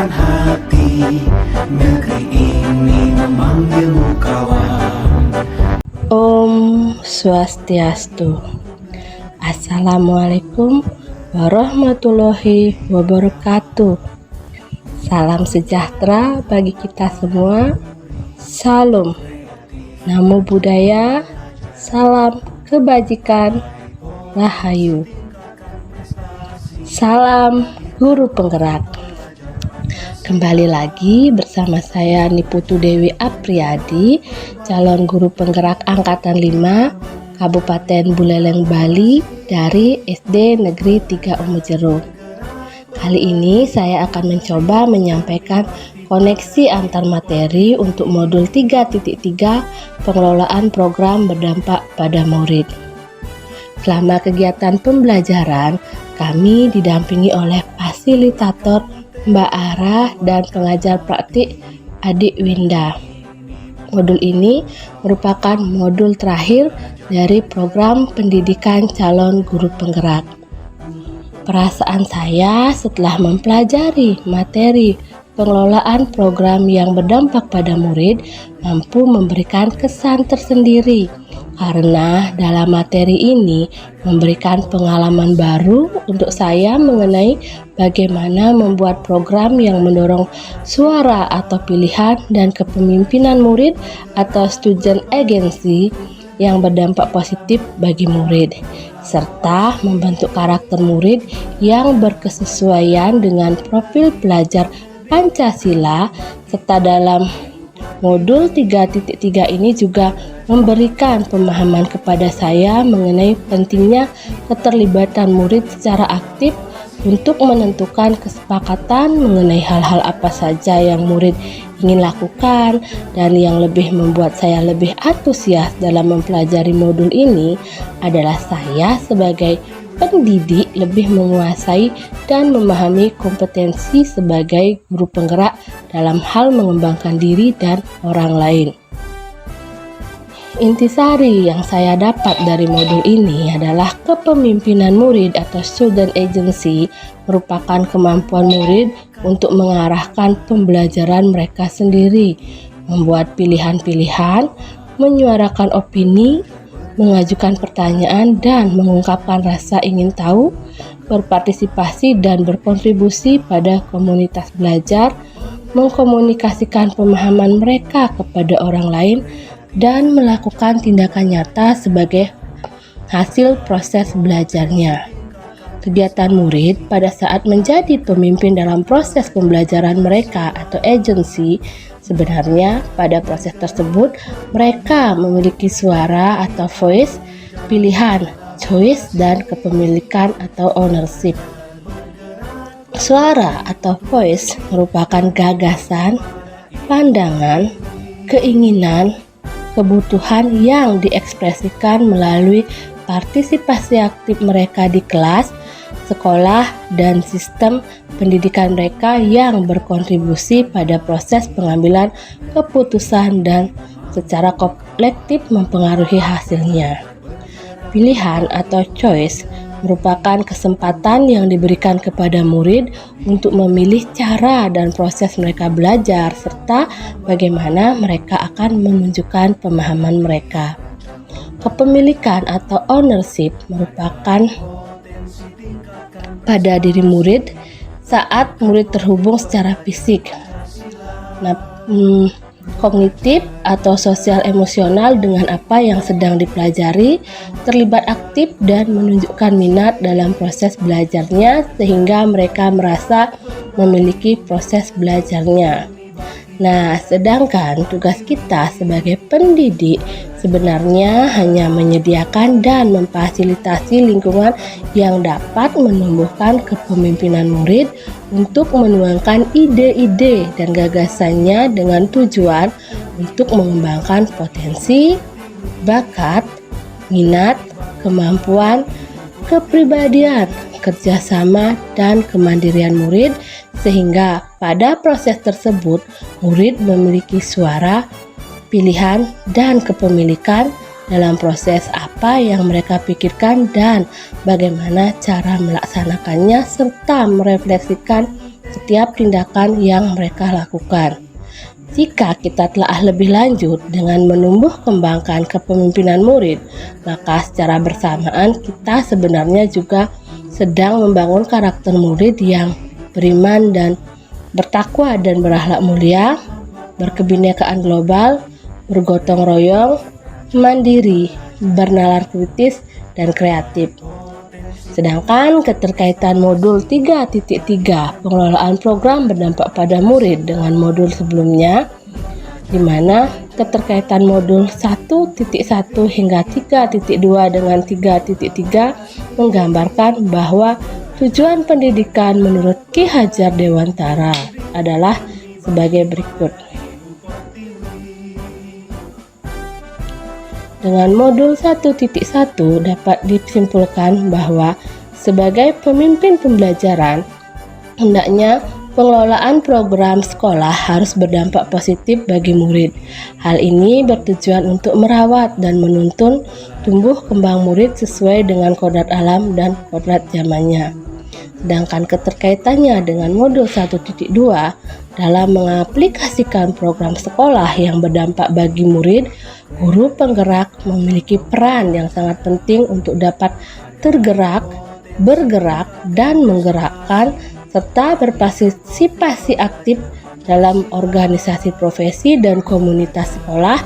menggetarkan hati, negeri ini memanggilmu kawan. Om Swastiastu. Assalamualaikum warahmatullahi wabarakatuh. Salam sejahtera bagi kita semua. Salam Namo Buddhaya. Salam kebajikan. Rahayu. Salam Guru Penggerak. Kembali lagi bersama saya Niputu Dewi Apriyadi, calon guru penggerak angkatan 5 Kabupaten Buleleng, Bali dari SD Negeri 3 Umujero. Kali ini saya akan mencoba menyampaikan koneksi antar materi untuk modul 3.3 pengelolaan program berdampak pada murid. Selama kegiatan pembelajaran, kami didampingi oleh fasilitator Mbak Ara dan pengajar praktik Adik Winda. Modul ini merupakan modul terakhir dari program pendidikan calon guru penggerak. Perasaan saya setelah mempelajari materi pengelolaan program yang berdampak pada murid mampu memberikan kesan tersendiri, karena dalam materi ini memberikan pengalaman baru untuk saya mengenai bagaimana membuat program yang mendorong suara atau pilihan dan kepemimpinan murid atau student agency yang berdampak positif bagi murid, serta membentuk karakter murid yang berkesesuaian dengan profil pelajar Pancasila. Serta dalam modul 3.3 ini juga memberikan pemahaman kepada saya mengenai pentingnya keterlibatan murid secara aktif untuk menentukan kesepakatan mengenai hal-hal apa saja yang murid ingin lakukan. Dan yang lebih membuat saya lebih antusias dalam mempelajari modul ini adalah saya sebagai pendidik lebih menguasai dan memahami kompetensi sebagai guru penggerak dalam hal mengembangkan diri dan orang lain. Intisari yang saya dapat dari modul ini adalah kepemimpinan murid atau student agency merupakan kemampuan murid untuk mengarahkan pembelajaran mereka sendiri, membuat pilihan-pilihan, menyuarakan opini, mengajukan pertanyaan dan mengungkapkan rasa ingin tahu, berpartisipasi dan berkontribusi pada komunitas belajar, mengkomunikasikan pemahaman mereka kepada orang lain, dan melakukan tindakan nyata sebagai hasil proses belajarnya. Kegiatan murid pada saat menjadi pemimpin dalam proses pembelajaran mereka atau agency, sebenarnya pada proses tersebut mereka memiliki suara atau voice, pilihan, choice, dan kepemilikan atau ownership. Suara atau voice merupakan gagasan, pandangan, keinginan, kebutuhan yang diekspresikan melalui partisipasi aktif mereka di kelas, sekolah, dan sistem pendidikan mereka yang berkontribusi pada proses pengambilan keputusan dan secara kolektif mempengaruhi hasilnya. Pilihan atau choice merupakan kesempatan yang diberikan kepada murid untuk memilih cara dan proses mereka belajar serta bagaimana mereka akan menunjukkan pemahaman mereka. Kepemilikan atau ownership merupakan pada diri murid saat murid terhubung secara fisik. Kognitif atau sosial emosional dengan apa yang sedang dipelajari, terlibat aktif dan menunjukkan minat dalam proses belajarnya sehingga mereka merasa memiliki proses belajarnya. Nah, sedangkan tugas kita sebagai pendidik sebenarnya hanya menyediakan dan memfasilitasi lingkungan yang dapat menumbuhkan kepemimpinan murid untuk menuangkan ide-ide dan gagasannya dengan tujuan untuk mengembangkan potensi, bakat, minat, kemampuan, kepribadian, kerjasama, dan kemandirian murid, sehingga pada proses tersebut murid memiliki suara, pilihan, dan kepemilikan dalam proses apa yang mereka pikirkan dan bagaimana cara melaksanakannya, serta merefleksikan setiap tindakan yang mereka lakukan. Jika kita telah lebih lanjut dengan menumbuh kembangkan kepemimpinan murid, maka secara bersamaan kita sebenarnya juga sedang membangun karakter murid yang beriman dan bertakwa dan berakhlak mulia, berkebinekaan global, bergotong royong, mandiri, bernalar kritis, dan kreatif. Sedangkan keterkaitan modul 3.3 pengelolaan program berdampak pada murid dengan modul sebelumnya, di mana keterkaitan modul 1.1 hingga 3.2 dengan 3.3 menggambarkan bahwa tujuan pendidikan menurut Ki Hajar Dewantara adalah sebagai berikut. Dengan modul 1.1 dapat disimpulkan bahwa sebagai pemimpin pembelajaran, hendaknya pengelolaan program sekolah harus berdampak positif bagi murid. Hal ini bertujuan untuk merawat dan menuntun tumbuh kembang murid sesuai dengan kodrat alam dan kodrat zamannya. Sedangkan keterkaitannya dengan modul 1.2 dalam mengaplikasikan program sekolah yang berdampak bagi murid, guru penggerak memiliki peran yang sangat penting untuk dapat tergerak, bergerak, dan menggerakkan serta berpartisipasi aktif dalam organisasi profesi dan komunitas sekolah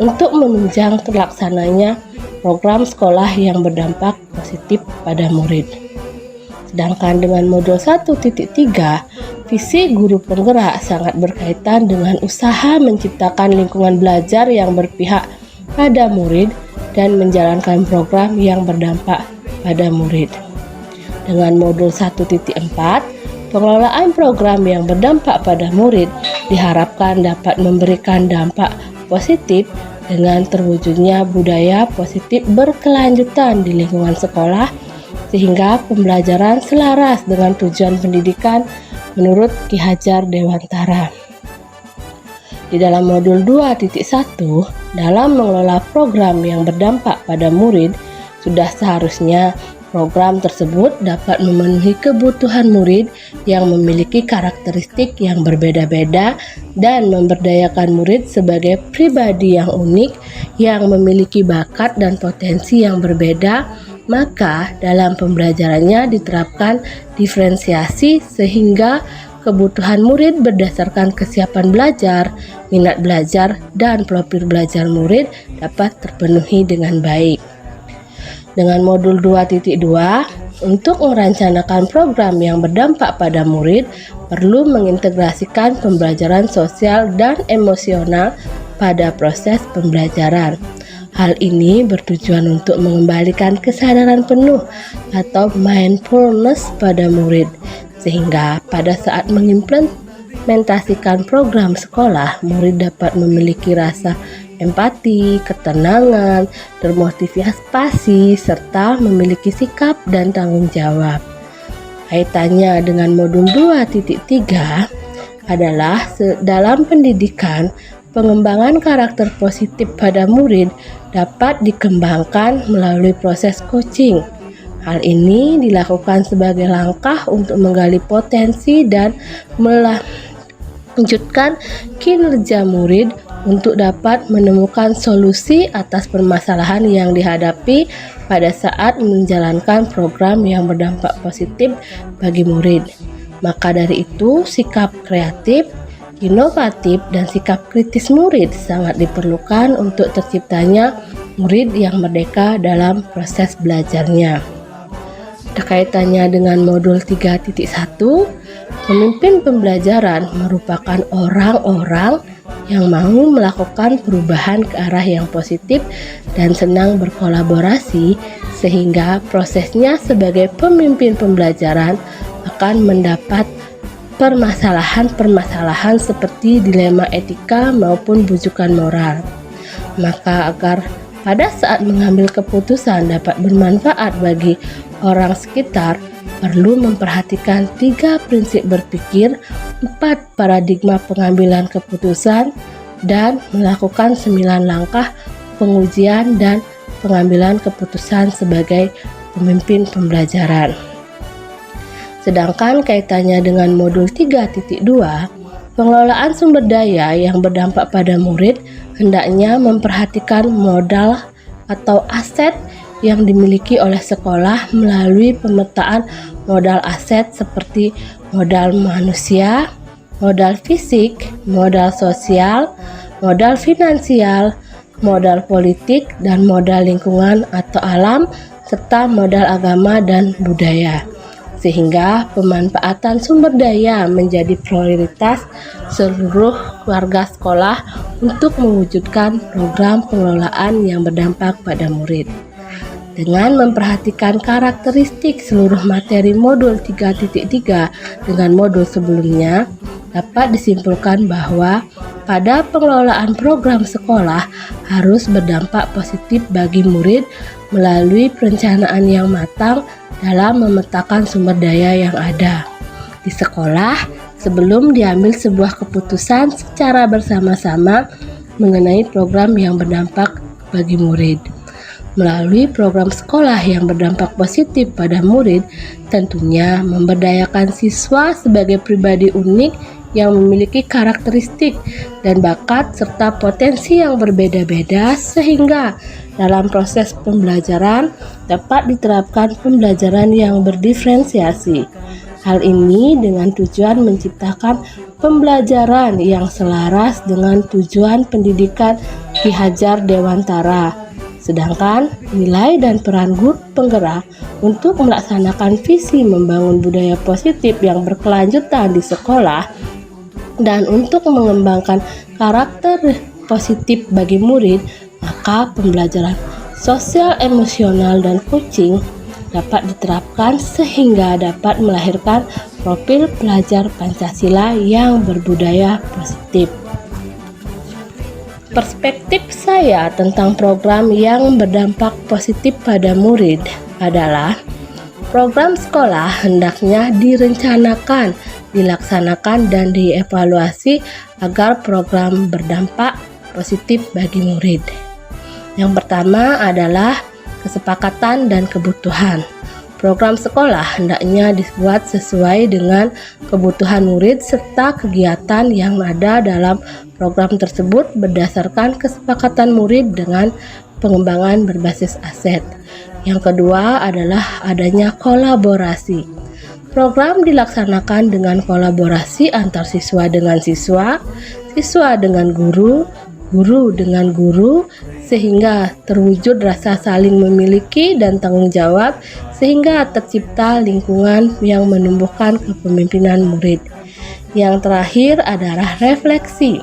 untuk menunjang terlaksananya program sekolah yang berdampak positif pada murid. Sedangkan dengan modul 1.3, visi guru penggerak sangat berkaitan dengan usaha menciptakan lingkungan belajar yang berpihak pada murid dan menjalankan program yang berdampak pada murid. Dengan modul 1.4, pengelolaan program yang berdampak pada murid diharapkan dapat memberikan dampak positif dengan terwujudnya budaya positif berkelanjutan di lingkungan sekolah, sehingga pembelajaran selaras dengan tujuan pendidikan menurut Ki Hajar Dewantara. Di dalam modul 2.1, dalam mengelola program yang berdampak pada murid, sudah seharusnya program tersebut dapat memenuhi kebutuhan murid yang memiliki karakteristik yang berbeda-beda dan memberdayakan murid sebagai pribadi yang unik yang memiliki bakat dan potensi yang berbeda. Maka dalam pembelajarannya diterapkan diferensiasi sehingga kebutuhan murid berdasarkan kesiapan belajar, minat belajar, dan profil belajar murid dapat terpenuhi dengan baik. Dengan modul 2.2, untuk merencanakan program yang berdampak pada murid, perlu mengintegrasikan pembelajaran sosial dan emosional pada proses pembelajaran. Hal ini bertujuan untuk mengembalikan kesadaran penuh atau mindfulness pada murid, sehingga pada saat mengimplementasikan program sekolah, murid dapat memiliki rasa empati, ketenangan, termotivasi, serta memiliki sikap dan tanggung jawab. Kaitannya dengan modul 2.3 adalah dalam pendidikan, pengembangan karakter positif pada murid dapat dikembangkan melalui proses coaching. Hal ini dilakukan sebagai langkah untuk menggali potensi dan melanjutkan kinerja murid untuk dapat menemukan solusi atas permasalahan yang dihadapi pada saat menjalankan program yang berdampak positif bagi murid. Maka dari itu, sikap kreatif, inovatif, dan sikap kritis murid sangat diperlukan untuk terciptanya murid yang merdeka dalam proses belajarnya. Terkaitannya dengan modul 3.1, pemimpin pembelajaran merupakan orang-orang yang mau melakukan perubahan ke arah yang positif dan senang berkolaborasi, sehingga prosesnya sebagai pemimpin pembelajaran akan mendapat permasalahan-permasalahan seperti dilema etika maupun bujukan moral. Maka agar pada saat mengambil keputusan dapat bermanfaat bagi orang sekitar, perlu memperhatikan 3 prinsip berpikir, 4 paradigma pengambilan keputusan, dan melakukan 9 langkah pengujian dan pengambilan keputusan sebagai pemimpin pembelajaran. Sedangkan kaitannya dengan modul 3.2, pengelolaan sumber daya yang berdampak pada murid hendaknya memperhatikan modal atau aset yang dimiliki oleh sekolah melalui pemetaan modal aset seperti modal manusia, modal fisik, modal sosial, modal finansial, modal politik, dan modal lingkungan atau alam, serta modal agama dan budaya. Sehingga pemanfaatan sumber daya menjadi prioritas seluruh keluarga sekolah untuk mewujudkan program pengelolaan yang berdampak pada murid. Dengan memperhatikan karakteristik seluruh materi modul 3.3 dengan modul sebelumnya, dapat disimpulkan bahwa pada pengelolaan program sekolah harus berdampak positif bagi murid melalui perencanaan yang matang dalam memetakan sumber daya yang ada di sekolah sebelum diambil sebuah keputusan secara bersama-sama mengenai program yang berdampak bagi murid. Melalui program sekolah yang berdampak positif pada murid, tentunya memberdayakan siswa sebagai pribadi unik yang memiliki karakteristik dan bakat serta potensi yang berbeda-beda, sehingga dalam proses pembelajaran dapat diterapkan pembelajaran yang berdiferensiasi. Hal ini dengan tujuan menciptakan pembelajaran yang selaras dengan tujuan pendidikan Ki Hajar Dewantara. Sedangkan nilai dan peran guru penggerak untuk melaksanakan visi membangun budaya positif yang berkelanjutan di sekolah dan untuk mengembangkan karakter positif bagi murid, maka pembelajaran sosial, emosional, dan coaching dapat diterapkan sehingga dapat melahirkan profil pelajar Pancasila yang berbudaya positif. Perspektif saya tentang program yang berdampak positif pada murid adalah program sekolah hendaknya direncanakan, dilaksanakan, dan dievaluasi agar program berdampak positif bagi murid. Yang pertama adalah kesepakatan dan kebutuhan. Program sekolah hendaknya dibuat sesuai dengan kebutuhan murid serta kegiatan yang ada dalam program tersebut berdasarkan kesepakatan murid dengan pengembangan berbasis aset. Yang kedua adalah adanya kolaborasi. Program dilaksanakan dengan kolaborasi antar siswa dengan siswa, siswa dengan guru, guru dengan guru, sehingga terwujud rasa saling memiliki dan tanggung jawab sehingga tercipta lingkungan yang menumbuhkan kepemimpinan murid. Yang terakhir adalah refleksi.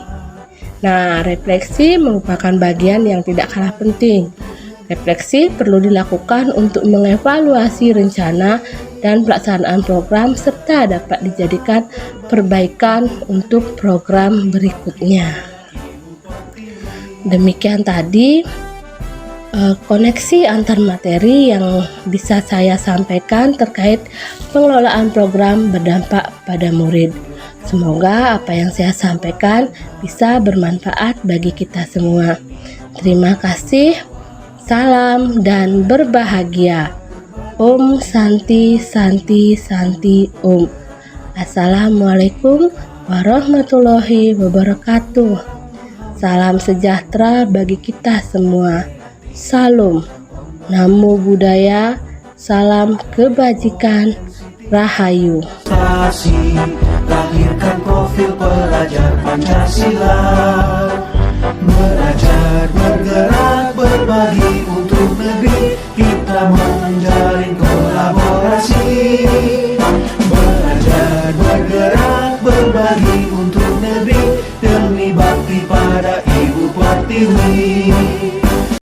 Nah, refleksi merupakan bagian yang tidak kalah penting. Refleksi perlu dilakukan untuk mengevaluasi rencana dan pelaksanaan program serta dapat dijadikan perbaikan untuk program berikutnya. Demikian tadi koneksi antar materi yang bisa saya sampaikan terkait pengelolaan program berdampak pada murid. Semoga apa yang saya sampaikan bisa bermanfaat bagi kita semua. Terima kasih, salam dan berbahagia. Om Santi Santi Santi Om. Assalamualaikum warahmatullahi wabarakatuh. Salam sejahtera bagi kita semua. Salam, namo buddhaya, salam kebajikan, rahayu. Lahirkan profil pelajar Pancasila.